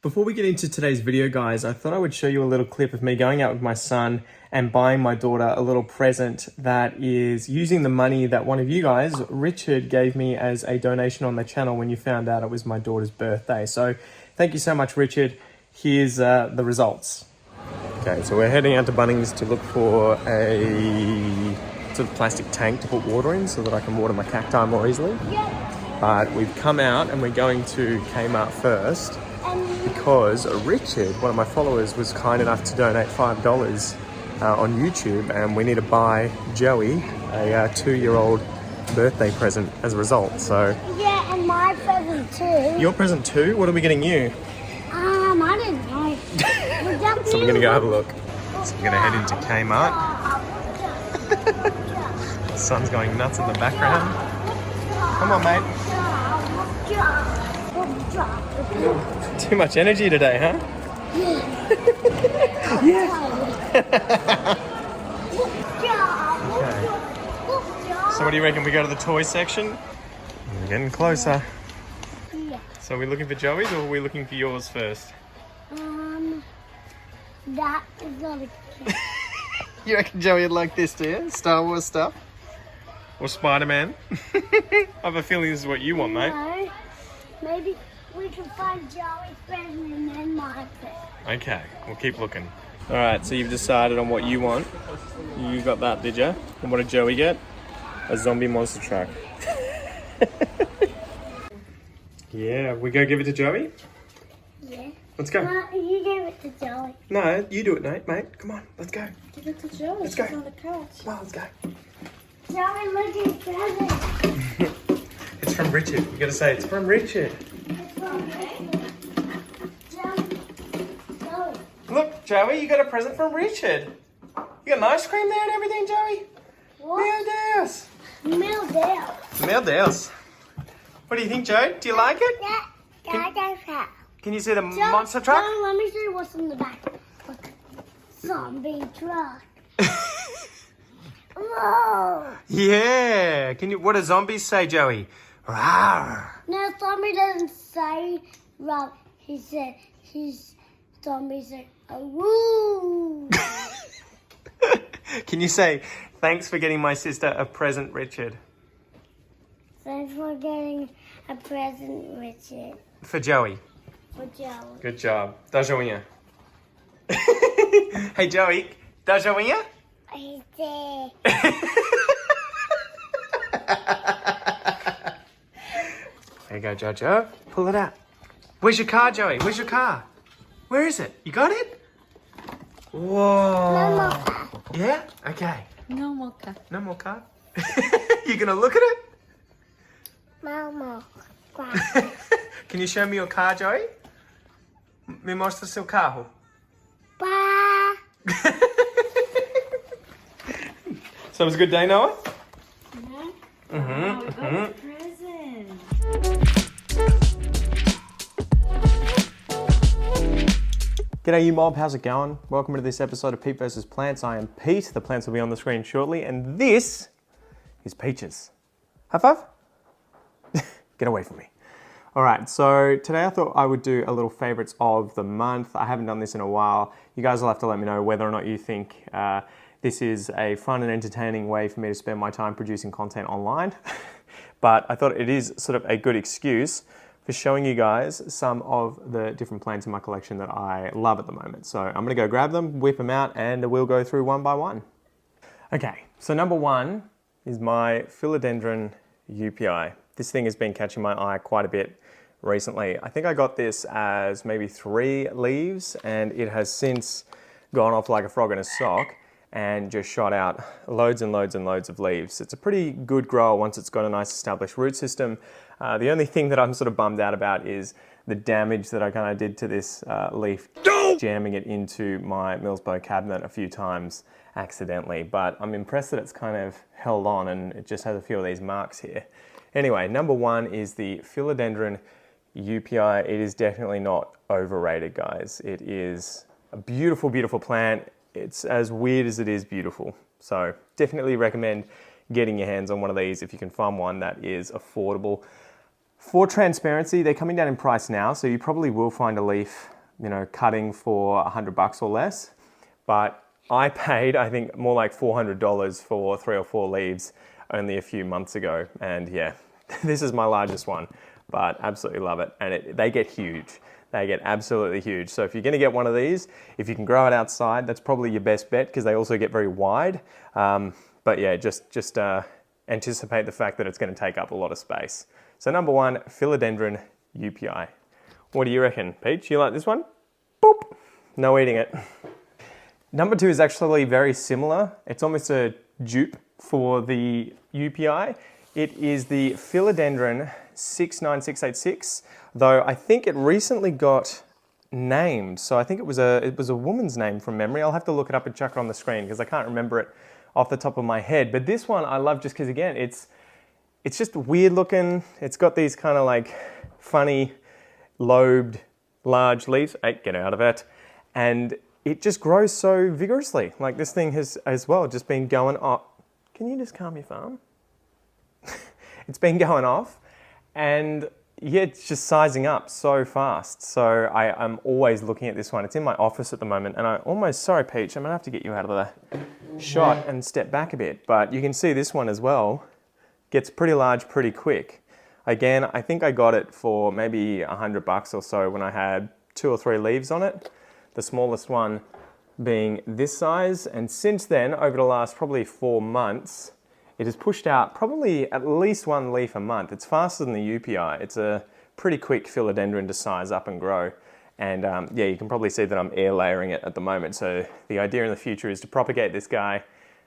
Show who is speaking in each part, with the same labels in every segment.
Speaker 1: Before we get into today's video, guys, I thought I would show you a little clip of me going out with my son and buying my daughter a little present that is using the money that one of you guys, Richard, gave me as a donation on the channel when you found out it was my daughter's birthday. So thank you so much, Richard. Here's the results. Okay, so we're heading out to Bunnings to look for a sort of plastic tank to put water in so that I can water my cacti more easily. But we've come out and we're going to Kmart first, because Richard, one of my followers, was kind enough to donate $5 on YouTube, and we need to buy Joey a 2-year-old birthday present as a result. So
Speaker 2: yeah, and my present too.
Speaker 1: Your present too? What are we getting you?
Speaker 2: I don't know.
Speaker 1: So we're gonna go have a look. So we're gonna head into Kmart. The sun's going nuts in the background. Come on, mate. Too much energy today, huh? Yeah. Okay. So what do you reckon? We go to the toy section? We're getting closer.
Speaker 2: Yeah.
Speaker 1: So are we looking for Joey's or are we looking for yours first?
Speaker 2: That is not a kid.
Speaker 1: You reckon Joey would like this, do you? Star Wars stuff? Or Spider-Man? I have a feeling this is what you want, mate.
Speaker 2: No. Maybe we can find Joey's present and then my present.
Speaker 1: Okay, we'll keep looking. All right, so you've decided on what you want. You got that, did you? And what did Joey get? A zombie monster truck. Yeah, we go give it to Joey?
Speaker 2: Yeah.
Speaker 1: Let's go.
Speaker 2: No, you gave it to Joey.
Speaker 1: No, you do it, mate. Come on, let's go.
Speaker 3: Give it to Joey.
Speaker 1: Let's go.
Speaker 3: She's on the couch.
Speaker 1: Come on, let's go.
Speaker 2: Joey, look at his present.
Speaker 1: It's from Richard. You gotta say it's from Richard.
Speaker 2: It's from me. Joey.
Speaker 1: Look, Joey, you got a present from Richard. You got an ice cream there and everything, Joey?
Speaker 2: What?
Speaker 1: Meow Deus.
Speaker 2: Meow.
Speaker 1: Meow Deus. What do you think, Joe? Do you like it?
Speaker 2: Yeah.
Speaker 1: Can you see the monster truck?
Speaker 2: Joey, let me show you what's in the back. Look. Zombie truck. Whoa.
Speaker 1: Yeah. Can you? What do zombies say, Joey? Rawr.
Speaker 2: No, zombie doesn't say rub. He said his zombie said a woo.
Speaker 1: Can you say thanks for getting my sister a present, Richard?
Speaker 2: Thanks for getting a present, Richard.
Speaker 1: For Joey.
Speaker 2: For Joey.
Speaker 1: Good job. Da joinha. Hey, Joey. Da joinha?
Speaker 2: He's there.
Speaker 1: There you go, Jojo. Pull it out. Where's your car, Joey? Where's your car? Where is it? You got it? Whoa.
Speaker 2: No more car.
Speaker 1: Yeah? Okay.
Speaker 3: No more car.
Speaker 1: No more car? You gonna look at it?
Speaker 2: No more car.
Speaker 1: Can you show me your car, Joey? Me mostra seu carro.
Speaker 2: Bye.
Speaker 1: So it was a good day, Noah?
Speaker 3: Yeah.
Speaker 1: Mm-hmm.
Speaker 3: Present.
Speaker 1: G'day you mob, how's it going? Welcome to this episode of Pete vs Plants. I am Pete, the plants will be on the screen shortly, and this is Peaches. High five? Get away from me. All right, so today I thought I would do a little favorites of the month. I haven't done this in a while. You guys will have to let me know whether or not you think this is a fun and entertaining way for me to spend my time producing content online. But I thought it is sort of a good excuse for showing you guys some of the different plants in my collection that I love at the moment. So I'm gonna go grab them, whip them out, and we'll go through one by one. Okay, so number one is my Philodendron Upi. This thing has been catching my eye quite a bit recently. I think I got this as maybe 3 leaves, and it has since gone off like a frog in a sock and just shot out loads and loads and loads of leaves. It's a pretty good grower once it's got a nice established root system. The only thing that I'm sort of bummed out about is the damage that I kind of did to this leaf, jamming it into my Millsbow cabinet a few times accidentally, but I'm impressed that it's kind of held on and it just has a few of these marks here. Anyway, number one is the Philodendron Upi. It is definitely not overrated, guys. It is a beautiful, beautiful plant. It's as weird as it is beautiful. So definitely recommend getting your hands on one of these if you can find one that is affordable. For transparency, they're coming down in price now, so you probably will find a leaf, cutting for $100 or less. But I paid, I think, more like $400 for 3 or 4 leaves only a few months ago. And yeah, this is my largest one, but absolutely love it. And they get huge. They get absolutely huge. So if you're going to get one of these, if you can grow it outside, that's probably your best bet because they also get very wide. But yeah, just anticipate the fact that it's going to take up a lot of space. So number 1, Philodendron Upi. What do you reckon, Peach? You like this one? Boop. No eating it. Number 2 is actually very similar. It's almost a dupe for the Upi. It is the Philodendron 69686, though I think it recently got named. So I think it was a woman's name from memory. I'll have to look it up and chuck it on the screen because I can't remember it off the top of my head. But this one I love just because, again, it's just weird looking. It's got these kind of like funny lobed large leaves. Hey, get out of it. And it just grows so vigorously. Like this thing has as well just been going up. Can you just calm your farm? It's been going off, and yeah, it's just sizing up so fast. So I'm always looking at this one. It's in my office at the moment, and sorry Peach, I'm gonna have to get you out of the shot and step back a bit. But you can see this one as well gets pretty large pretty quick. Again, I think I got it for maybe $100 or so when I had 2 or 3 leaves on it. The smallest one being this size, and since then, over the last probably 4 months, it has pushed out probably at least 1 leaf a month. It's faster than the Upi. It's a pretty quick philodendron to size up and grow. And yeah, you can probably see that I'm air layering it at the moment. So the idea in the future is to propagate this guy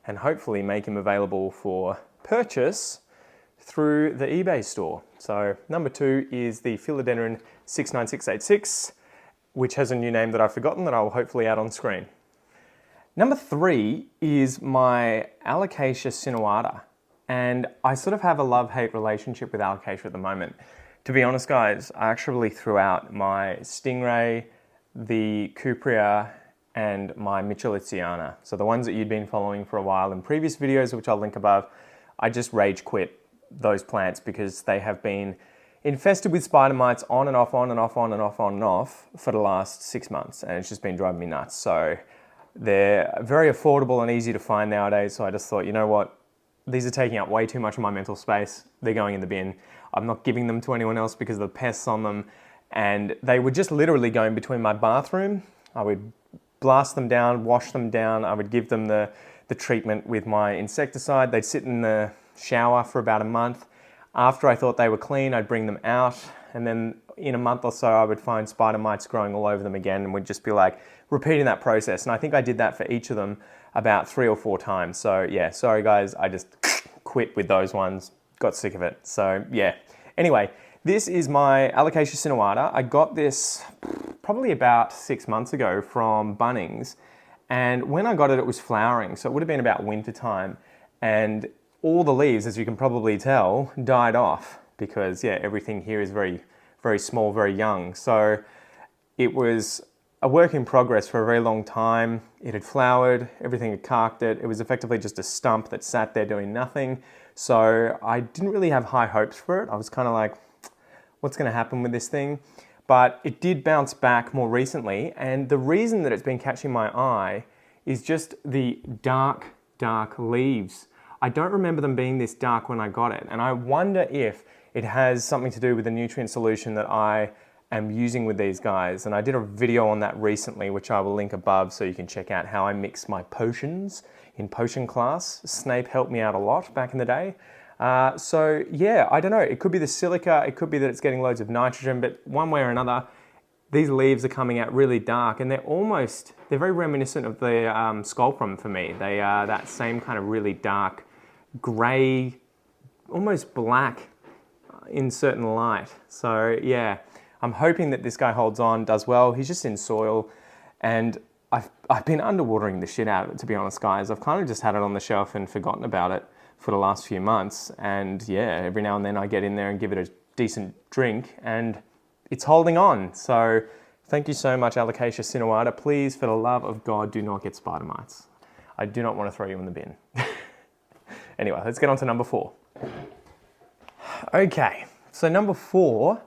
Speaker 1: and hopefully make him available for purchase through the eBay store. So number 2 is the Philodendron 69686, which has a new name that I've forgotten that I'll hopefully add on screen. Number 3 is my Alocasia Sinuata, and I sort of have a love-hate relationship with Alocasia at the moment. To be honest, guys, I actually threw out my Stingray, the Cupria, and my Mitchellitziana. So the ones that you'd been following for a while in previous videos, which I'll link above, I just rage quit those plants because they have been infested with spider mites on and off for the last 6 months, and it's just been driving me nuts. So they're very affordable and easy to find nowadays, so I just thought, you know what, these are taking up way too much of my mental space. They're going in the bin. I'm not giving them to anyone else because of the pests on them, and they were just literally going between my bathroom. I would blast them down, wash them down. I would give them the treatment with my insecticide. They'd sit in the shower for about a month. After I thought they were clean, I'd bring them out, and then in a month or so, I would find spider mites growing all over them again, and would just be like repeating that process. And I think I did that for each of them about 3 or 4 times. So yeah, sorry guys, I just quit with those ones, got sick of it. So yeah, anyway, this is my Alocasia Sinuata. I got this probably about 6 months ago from Bunnings, and when I got it, it was flowering. So it would have been about winter time, and all the leaves, as you can probably tell, died off because yeah, everything here is very, very small, very young. So it was a work in progress for a very long time. It had flowered, everything had carked it. It was effectively just a stump that sat there doing nothing. So I didn't really have high hopes for it. I was kind of like, what's going to happen with this thing? But it did bounce back more recently. And the reason that it's been catching my eye is just the dark, dark leaves. I don't remember them being this dark when I got it. And I wonder if it has something to do with the nutrient solution that I am using with these guys. And I did a video on that recently, which I will link above so you can check out how I mix my potions in potion class. Snape helped me out a lot back in the day. So yeah, I don't know. It could be the silica. It could be that it's getting loads of nitrogen, but one way or another, these leaves are coming out really dark, and they're very reminiscent of the Sculprum for me. They are that same kind of really dark, grey, almost black in certain light. So yeah, I'm hoping that this guy holds on, does well. He's just in soil, and I've been underwatering the shit out of it, to be honest, guys. I've kind of just had it on the shelf and forgotten about it for the last few months. And yeah, every now and then I get in there and give it a decent drink, and it's holding on. So thank you so much, Alocasia Sinuata. Please, for the love of God, do not get spider mites. I do not want to throw you in the bin. Anyway, let's get on to number 4. Okay, So number 4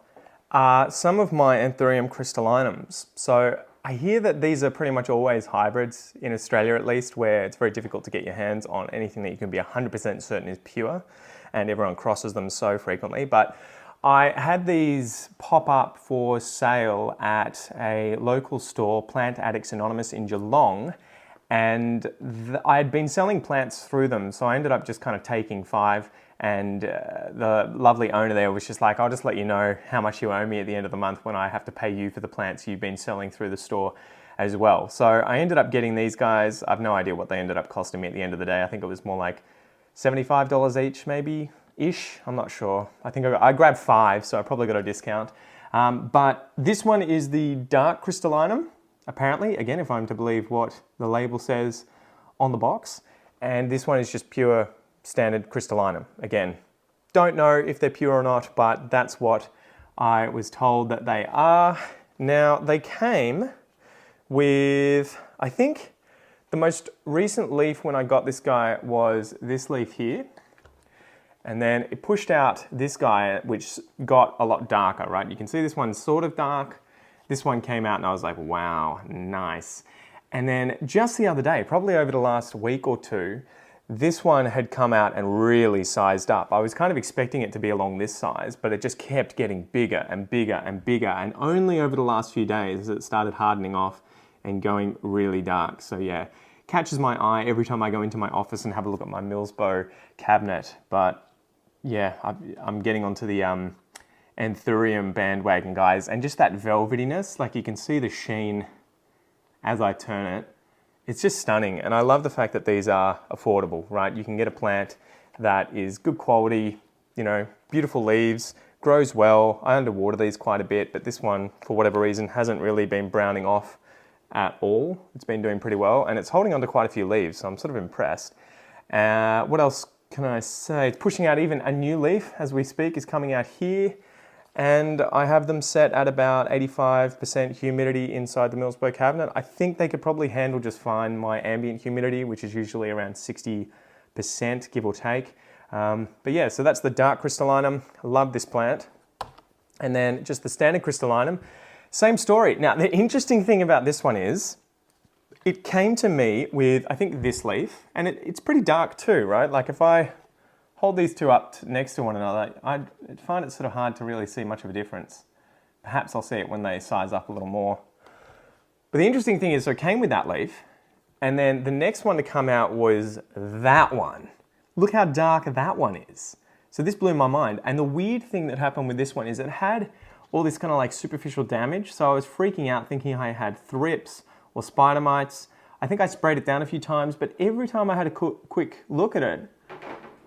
Speaker 1: are some of my Anthurium crystallinums. So I hear that these are pretty much always hybrids, in Australia at least, where it's very difficult to get your hands on anything that you can be 100% certain is pure, and everyone crosses them so frequently. But I had these pop up for sale at a local store, Plant Addicts Anonymous in Geelong, and I had been selling plants through them, so I ended up just kind of taking 5, and the lovely owner there was just like, I'll just let you know how much you owe me at the end of the month when I have to pay you for the plants you've been selling through the store as well. So I ended up getting these guys. I've no idea what they ended up costing me at the end of the day. I think it was more like $75 each maybe-ish, I'm not sure. I think I grabbed 5, so I probably got a discount. But this one is the dark crystallinum, apparently, again, if I'm to believe what the label says on the box. And this one is just pure standard crystallinum. Again, don't know if they're pure or not, but that's what I was told that they are. Now, they came with, I think, the most recent leaf when I got this guy was this leaf here. And then it pushed out this guy, which got a lot darker, right? You can see this one's sort of dark. This one came out and I was like, wow, nice. And then just the other day, probably over the last week or two, this one had come out and really sized up. I was kind of expecting it to be along this size, but it just kept getting bigger and bigger and bigger. And only over the last few days it started hardening off and going really dark. So yeah, catches my eye every time I go into my office and have a look at my Millsbow cabinet. But yeah, I'm getting onto the Anthurium bandwagon, guys. And just that velvetyness, like you can see the sheen as I turn it. It's just stunning, and I love the fact that these are affordable, right? You can get a plant that is good quality, you know, beautiful leaves, grows well. I underwater these quite a bit, but this one, for whatever reason, hasn't really been browning off at all. It's been doing pretty well, and it's holding onto quite a few leaves, so I'm sort of impressed. What else can I say? It's pushing out even a new leaf as we speak, is coming out here. And I have them set at about 85% humidity inside the Millsbow cabinet. I think they could probably handle just fine my ambient humidity, which is usually around 60%, give or take. But yeah, so that's the dark crystallinum. I love this plant. And then just the standard crystallinum, same story. Now, the interesting thing about this one is, it came to me with, I think, this leaf, and it's pretty dark too, right? Like if I hold these two up next to one another, I find it sort of hard to really see much of a difference. Perhaps I'll see it when they size up a little more. But the interesting thing is, so it came with that leaf, and then the next one to come out was that one. Look how dark that one is. So this blew my mind. And the weird thing that happened with this one is it had all this kind of like superficial damage. So I was freaking out thinking I had thrips or spider mites. I think I sprayed it down a few times, but every time I had a quick look at it,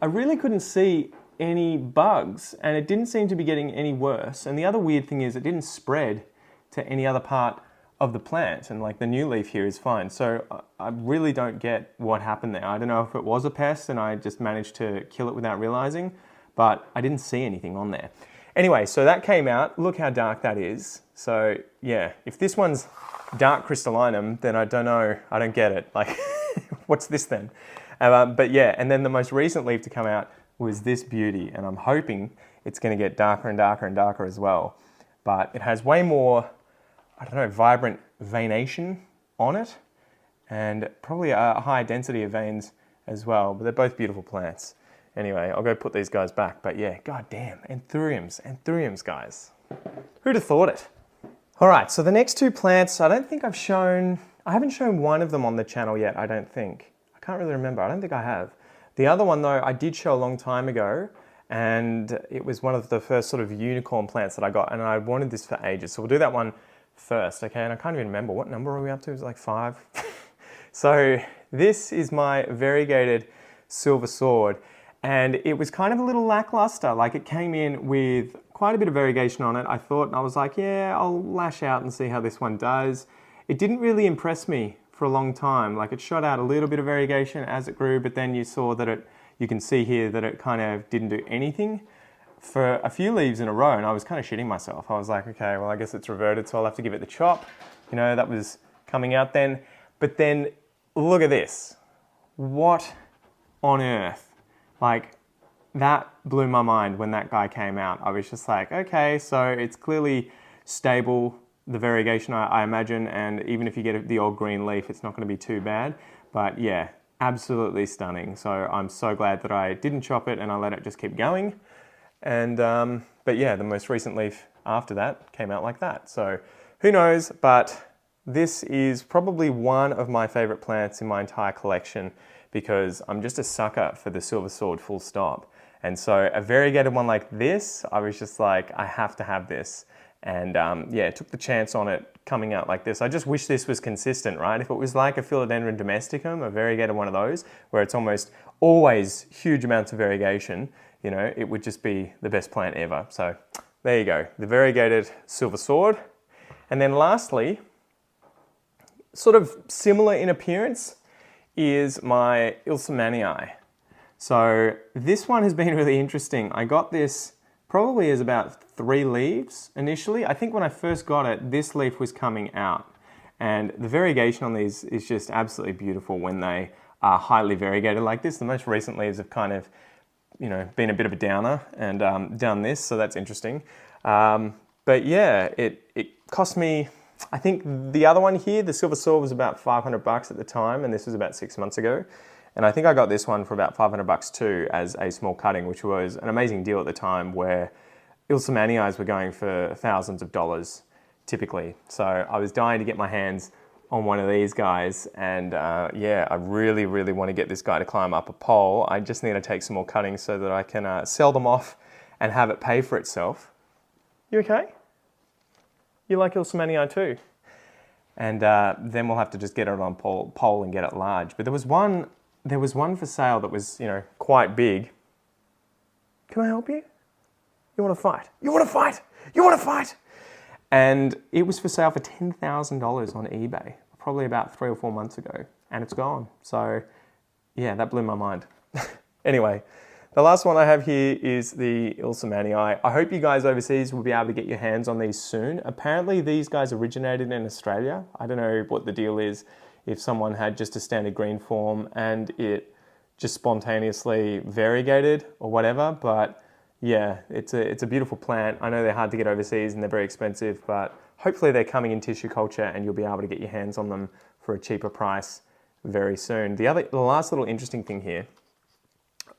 Speaker 1: I really couldn't see any bugs, and it didn't seem to be getting any worse. And the other weird thing is it didn't spread to any other part of the plant, and like the new leaf here is fine. So I really don't get what happened there. I don't know if it was a pest and I just managed to kill it without realizing, but I didn't see anything on there. Anyway, so that came out. Look how dark that is. So yeah, if this one's dark crystallinum, then I don't know, I don't get it. Like, what's this then? But yeah, and then the most recent leaf to come out was this beauty, and I'm hoping it's going to get darker and darker and darker as well. But it has way more, I don't know, vibrant veination on it, and probably a high density of veins as well. But they're both beautiful plants. Anyway, I'll go put these guys back. But yeah, goddamn, Anthuriums, guys. Who'd have thought it? All right, so the next two plants, I haven't shown one of them on the channel yet, I don't think. I can't really remember. I don't think I have. The other one, though, I did show a long time ago, and it was one of the first sort of unicorn plants that I got, and I wanted this for ages. So we'll do that one first, okay? And I can't even remember. What number are we up to? Is it like 5? So this is my Variegated Silver Sword, and it was kind of a little lackluster. Like, it came in with quite a bit of variegation on it, I thought, and I was like, yeah, I'll lash out and see how this one does. It didn't really impress me for a long time. Like, it shot out a little bit of variegation as it grew, but then you saw that you can see here that it kind of didn't do anything for a few leaves in a row, and I was kind of shitting myself. I was like, okay, well, I guess it's reverted, so I'll have to give it the chop. You know, that was coming out then. But then, look at this. What on earth? Like, that blew my mind when that guy came out. I was just like, okay, so it's clearly stable, the variegation I imagine, and even if you get the old green leaf, it's not going to be too bad. But yeah, absolutely stunning. So I'm so glad that I didn't chop it and I let it just keep going. And but yeah, the most recent leaf after that came out like that. So who knows, but this is probably one of my favorite plants in my entire collection because I'm just a sucker for the silver sword, full stop. And so a variegated one like this, I was just like, I have to have this. And yeah, took the chance on it coming out like this. I just wish this was consistent, right? If it was like a Philodendron domesticum, a variegated one of those, where it's almost always huge amounts of variegation, you know, it would just be the best plant ever. So there you go, the variegated silver sword. And then lastly, sort of similar in appearance, is my ilsemanii. So this one has been really interesting. I got this probably as about 3 leaves initially. I think when I first got it, this leaf was coming out. And the variegation on these is just absolutely beautiful when they are highly variegated like this. The most recent leaves have kind of, you know, been a bit of a downer and done this, so that's interesting. But yeah, it cost me, I think the other one here, the silver sword, was about $500 at the time, and this was about 6 months ago. And I think I got this one for about $500 too as a small cutting, which was an amazing deal at the time where ilsemanii were going for thousands of dollars typically. So I was dying to get my hands on one of these guys, and yeah, I really, really want to get this guy to climb up a pole. I just need to take some more cuttings so that I can sell them off and have it pay for itself. You okay? You like ilsemanii too? And then we'll have to just get it on pole and get it large. But there was one for sale that was, you know, quite big. Can I help you? You want to fight? You want to fight? You want to fight? And it was for sale for $10,000 on eBay, probably about 3 or 4 months ago, and it's gone. So yeah, that blew my mind. Anyway, the last one I have here is the ilsemanii. I hope you guys overseas will be able to get your hands on these soon. Apparently these guys originated in Australia. I don't know what the deal is, if someone had just a standard green form and it just spontaneously variegated or whatever, but yeah, it's a beautiful plant. I know they're hard to get overseas and they're very expensive, but hopefully they're coming in tissue culture and you'll be able to get your hands on them for a cheaper price very soon. The last little interesting thing here,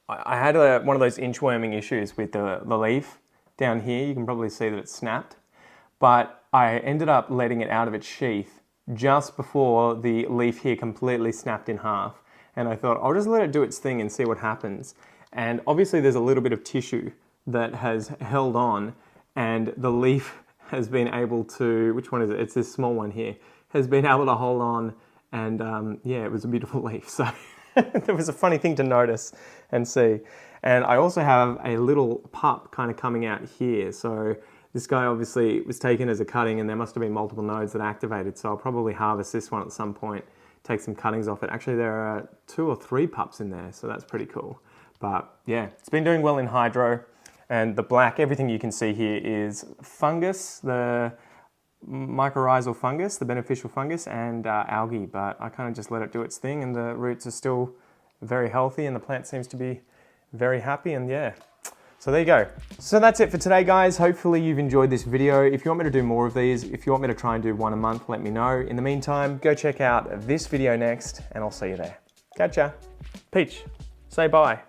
Speaker 1: I had one of those inchworming issues with the leaf down here. You can probably see that it's snapped, but I ended up letting it out of its sheath just before the leaf here completely snapped in half. And I thought, I'll just let it do its thing and see what happens. And obviously there's a little bit of tissue that has held on, and the leaf has been able to, which one is it? It's this small one here, has been able to hold on, and yeah, it was a beautiful leaf. So there was a funny thing to notice and see. And I also have a little pup kind of coming out here. So this guy obviously was taken as a cutting, and there must have been multiple nodes that activated. So I'll probably harvest this one at some point, take some cuttings off it. Actually, there are 2 or 3 pups in there, so that's pretty cool. But yeah, it's been doing well in hydro. And the black, everything you can see here is fungus, the mycorrhizal fungus, the beneficial fungus, and algae. But I kind of just let it do its thing, and the roots are still very healthy, and the plant seems to be very happy, and yeah. So there you go. So that's it for today, guys. Hopefully you've enjoyed this video. If you want me to do more of these, if you want me to try and do 1 a month, let me know. In the meantime, go check out this video next, and I'll see you there. Catch ya. Peach, say bye.